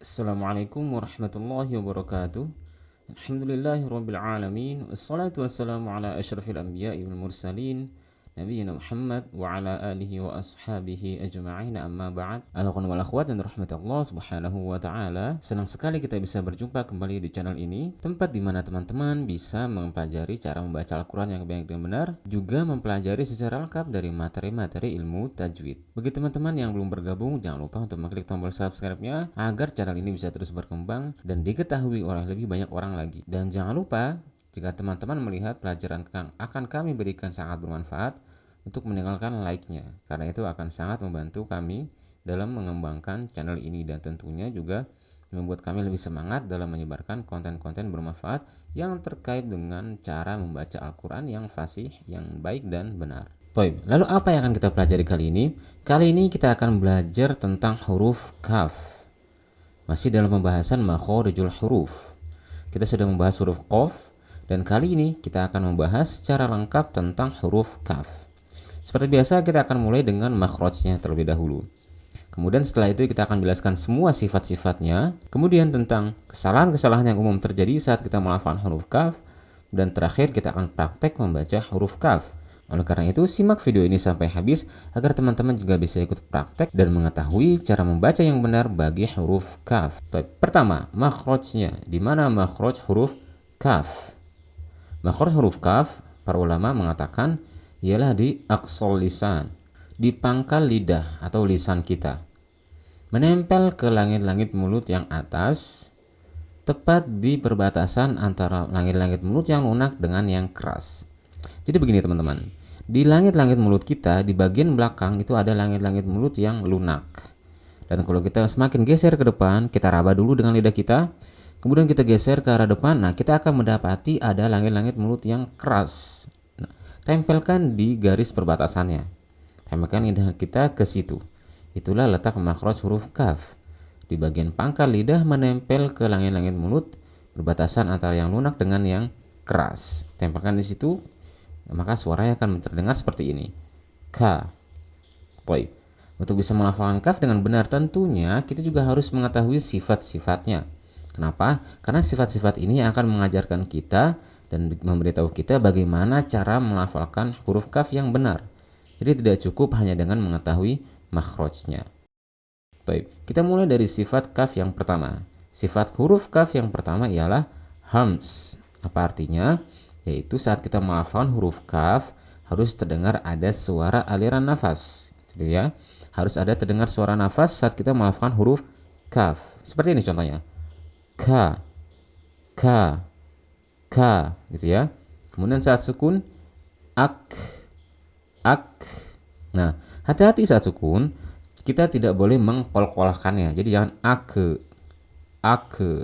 Assalamualaikum warahmatullahi wabarakatuh. Alhamdulillahirabbil alamin. Wassalatu wassalamu ala asyrafil anbiya'i wal mursalin nabiyina Muhammad wa ala alihi wa ashabihi ajma'in, amma ba'd. Al-ikhwan wal akhwat dan rahmat Allah Subhanahu wa taala. Senang sekali kita bisa berjumpa kembali di channel ini, tempat di mana teman-teman bisa mempelajari cara membaca Al-Qur'an yang baik dan benar, juga mempelajari secara lengkap dari materi-materi ilmu tajwid. Bagi teman-teman yang belum bergabung, jangan lupa untuk mengklik tombol subscribe-nya agar channel ini bisa terus berkembang dan diketahui oleh lebih banyak orang lagi. Dan jangan lupa, jika teman-teman melihat pelajaran yang akan kami berikan sangat bermanfaat, untuk meninggalkan like-nya, karena itu akan sangat membantu kami dalam mengembangkan channel ini dan tentunya juga membuat kami lebih semangat dalam menyebarkan konten-konten bermanfaat yang terkait dengan cara membaca Al-Quran yang fasih, yang baik dan benar. Baik, lalu apa yang akan kita pelajari kali ini? Kali ini kita akan belajar tentang huruf kaf. Masih dalam pembahasan makhorijul huruf. Kita sudah membahas huruf qaf, dan kali ini kita akan membahas secara lengkap tentang huruf kaf. Seperti biasa, kita akan mulai dengan makhrajnya terlebih dahulu. Kemudian setelah itu kita akan jelaskan semua sifat-sifatnya. Kemudian tentang kesalahan-kesalahan yang umum terjadi saat kita melafalkan huruf kaf. Dan terakhir kita akan praktek membaca huruf kaf. Oleh karena itu, simak video ini sampai habis agar teman-teman juga bisa ikut praktek dan mengetahui cara membaca yang benar bagi huruf kaf. Pertama, makhrajnya. Di mana makhraj huruf kaf? Makhraj huruf kaf, para ulama mengatakan ialah di aqsal lisan, di pangkal lidah atau lisan kita, menempel ke langit-langit mulut yang atas, tepat di perbatasan antara langit-langit mulut yang lunak dengan yang keras. Jadi begini teman-teman, di langit-langit mulut kita, di bagian belakang itu ada langit-langit mulut yang lunak. Dan kalau kita semakin geser ke depan, kita raba dulu dengan lidah kita, kemudian kita geser ke arah depan, nah kita akan mendapati ada langit-langit mulut yang keras. Tempelkan di garis perbatasannya. Tempelkan lidah kita ke situ. Itulah letak makhraj huruf kaf. Di bagian pangkal lidah menempel ke langit-langit mulut, perbatasan antara yang lunak dengan yang keras. Tempelkan di situ, maka suaranya akan terdengar seperti ini. Ka. Baik. Untuk bisa melafalkan kaf dengan benar, tentunya kita juga harus mengetahui sifat-sifatnya. Kenapa? Karena sifat-sifat ini akan mengajarkan kita dan memberitahu kita bagaimana cara melafalkan huruf kaf yang benar. Jadi tidak cukup hanya dengan mengetahui makhrajnya. Baik, kita mulai dari sifat kaf yang pertama. Sifat huruf kaf yang pertama ialah hams. Apa artinya? Yaitu saat kita melafalkan huruf kaf harus terdengar ada suara aliran nafas. Gitu ya. Harus ada terdengar suara nafas saat kita melafalkan huruf kaf. Seperti ini contohnya. Ka, ka, ka, gitu ya. Kemudian saat sukun, ak, ak. Nah, hati-hati saat sukun, kita tidak boleh mengkolkolahkannya. Jadi jangan ak,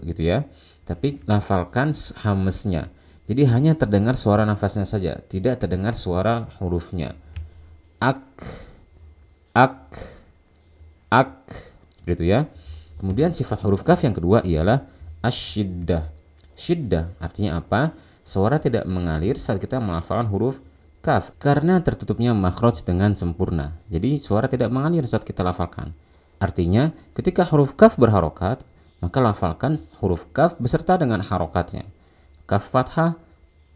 gitu ya. Tapi lafalkan hamesnya. Jadi hanya terdengar suara nafasnya saja, tidak terdengar suara hurufnya. Ak, ak, ak, gitu ya. Kemudian sifat huruf kaf yang kedua ialah asyiddah. Syiddah artinya apa? Suara tidak mengalir saat kita melafalkan huruf kaf karena tertutupnya makhraj dengan sempurna. Jadi suara tidak mengalir saat kita lafalkan. Artinya ketika huruf kaf berharokat, maka lafalkan huruf kaf beserta dengan harokatnya. Kaf fathah,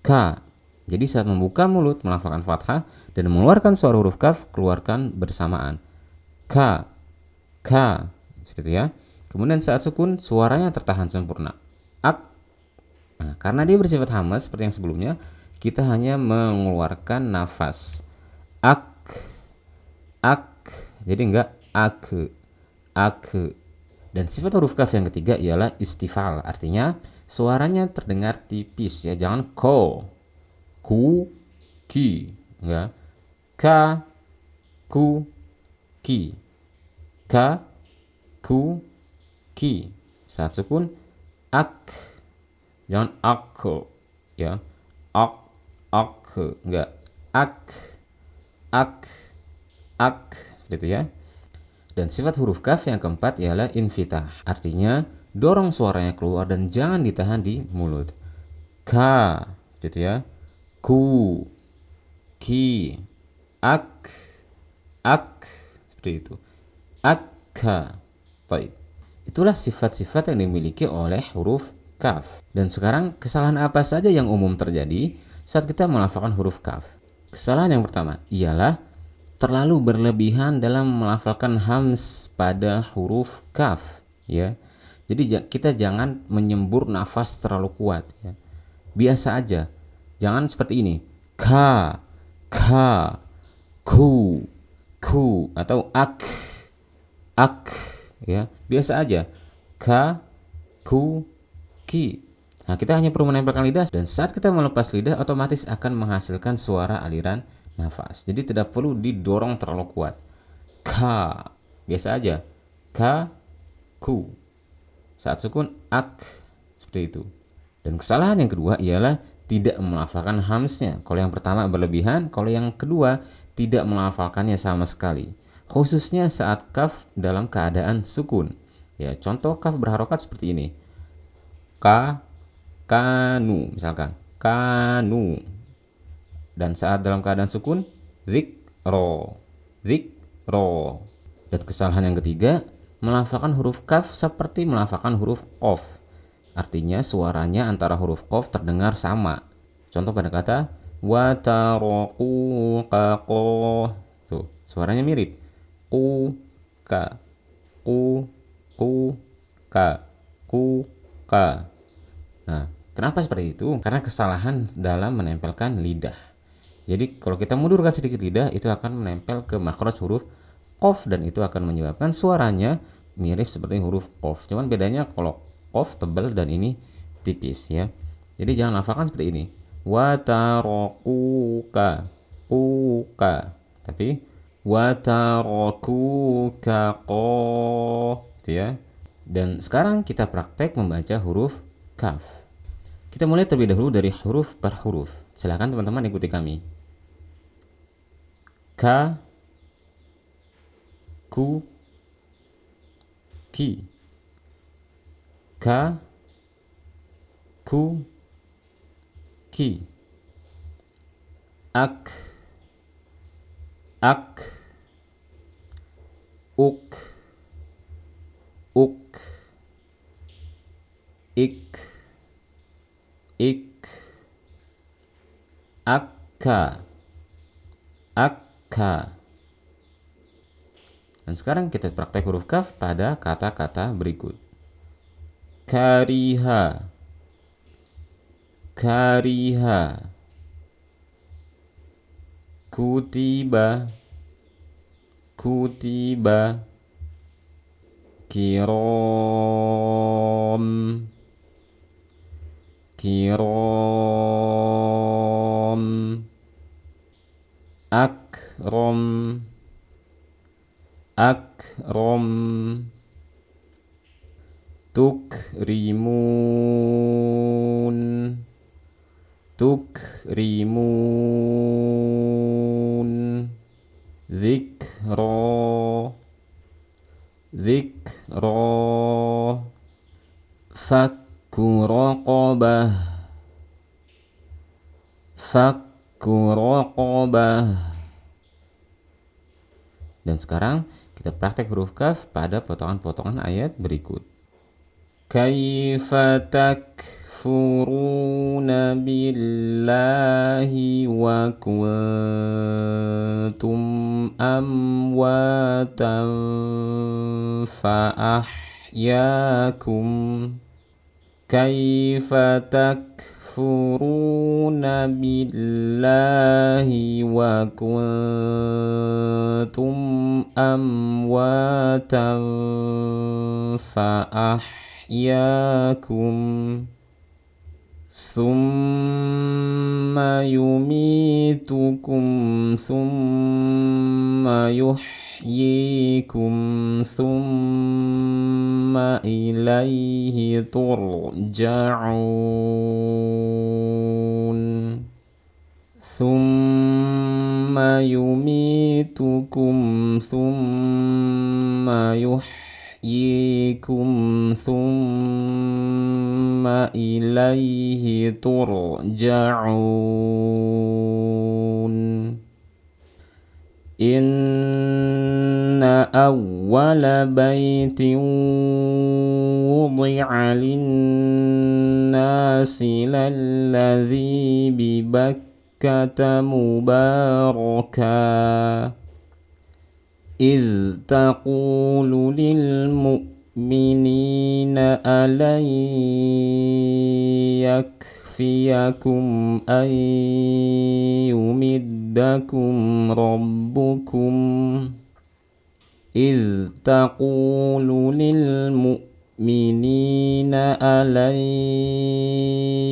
ka. Jadi saat membuka mulut melafalkan fathah dan mengeluarkan suara huruf kaf, keluarkan bersamaan. Ka, ka, seperti ya. Kemudian saat sukun suaranya tertahan sempurna. Ak. Nah, karena dia bersifat hamas seperti yang sebelumnya, kita hanya mengeluarkan nafas. Ak, ak. Jadi enggak ak, ak. Dan sifat huruf kaf yang ketiga ialah istifal. Artinya suaranya terdengar tipis ya, jangan ko, ku, ki, enggak. Ka, ku, ki. Ka, ku, ki. Saat sukun ak, jangan aku ya, ak, enggak, ak, ak, seperti itu ya. Dan sifat huruf kaf yang keempat ialah infitah, artinya dorong suaranya keluar dan jangan ditahan di mulut. Ka, gitu ya. Ku, ki, ak, seperti itu. Akka. Baik. Itulah sifat-sifat yang dimiliki oleh huruf kaf. Dan sekarang kesalahan apa saja yang umum terjadi saat kita melafalkan huruf kaf? Kesalahan yang pertama ialah terlalu berlebihan dalam melafalkan hams pada huruf kaf, ya. Jadi kita jangan menyembur nafas terlalu kuat, ya. Biasa aja. Jangan seperti ini. Ka, ka, ku, atau ak, ya. Biasa aja. Ka, ku, ki. Nah, kita hanya perlu menempelkan lidah, dan saat kita melepas lidah otomatis akan menghasilkan suara aliran nafas. Jadi tidak perlu didorong terlalu kuat. Ka, biasa aja. Ka, ku. Saat sukun ak, seperti itu. Dan kesalahan yang kedua ialah tidak melafalkan hamsnya. Kalau yang pertama berlebihan, kalau yang kedua tidak melafalkannya sama sekali. Khususnya saat kaf dalam keadaan sukun. Ya, contoh kaf berharokat seperti ini. Ka, kanu, misalkan. Kanu. Dan saat dalam keadaan sukun, zikro. Zikro. Dan kesalahan yang ketiga, melafalkan huruf kaf seperti melafalkan huruf qaf. Artinya suaranya antara huruf qaf terdengar sama. Contoh pada kata wataroku kako. Tuh, suaranya mirip. Ku ka, ku ka, ku ka. Nah, kenapa seperti itu? Karena kesalahan dalam menempelkan lidah. Jadi kalau kita mundurkan sedikit lidah, itu akan menempel ke makhraj huruf qaf, dan itu akan menyebabkan suaranya mirip seperti huruf qaf. Cuman bedanya kalau qaf tebal dan ini tipis, ya. Jadi jangan hafalkan seperti ini. Watarokuka, kuka. Tapi watarokuka ko, gitu ya. Dan sekarang kita praktek membaca huruf kaf. Kita mulai terlebih dahulu dari huruf per huruf. Silahkan teman-teman ikuti kami. Ka, ku, ki. Ka, ku, ki. Ak, uk, ik, akka. Dan sekarang kita praktek huruf kaf pada kata-kata berikut. Kariha, kutiba, kirom, akrom, tukrimun, zikro, fakku raqabah. Dan sekarang kita praktek huruf kaf pada potongan-potongan ayat berikut. Kaifa takfuruna billahi wa kuntum amwatan fa'ahyakum. Kaifa takfuruna billahi wa kuntum amwatan fa'ahyakum. Thumma yumitukum thumma yuhyikum thumma ilaihi turja'un. Thumma yumitukum thumma yuhyikum thumma ilaihi turja'un. إن أول بيت وضع للناس للذي ببكة مباركا إذ تقول للمؤمنين ألن يكفيكم أن يمدكم ربكم إذ تقول للمؤمنين ألن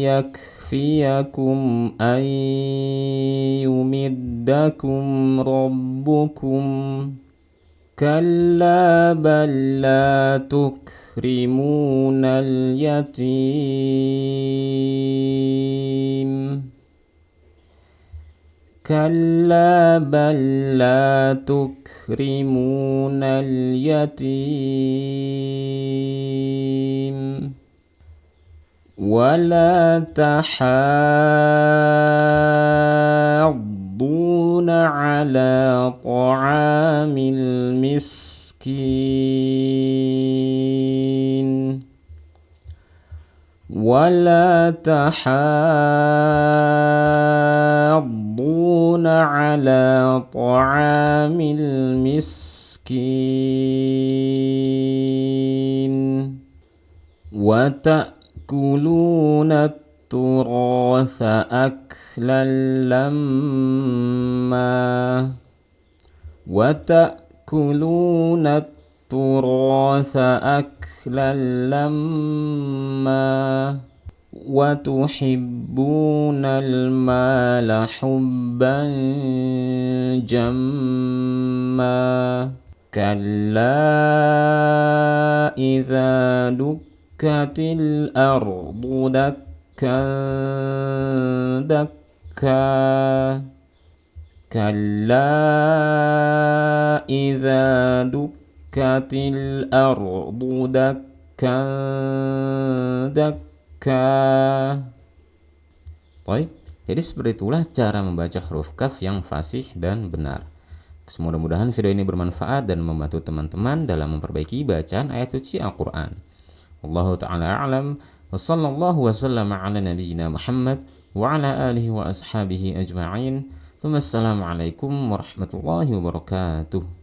يكفيكم أن يمدكم ربكم كلا بل لا تكرمون اليتيم كلا بل لا تكرمون اليتيم ولا تحاضون على طعام المسكين ولا تحاضون على طعام المسكين وتأكلون التراث أكلا لما وتأكلون التراث أكلا لما وتحبون المال حبا جما كلا إذا دكت الأرض دكا دكا كلا إذا دكت الأرض دكا دكا. Baik, jadi seperti itulah cara membaca huruf kaf yang fasih dan benar. Mudah-mudahan video ini bermanfaat dan membantu teman-teman dalam memperbaiki bacaan ayat suci Al-Quran. Wallahu ta'ala a'lam wa sallallahu wa sallama ala nabiyyina Muhammad wa ala alihi wa ashabihi ajma'in. Wassalamualaikum warahmatullahi wabarakatuh.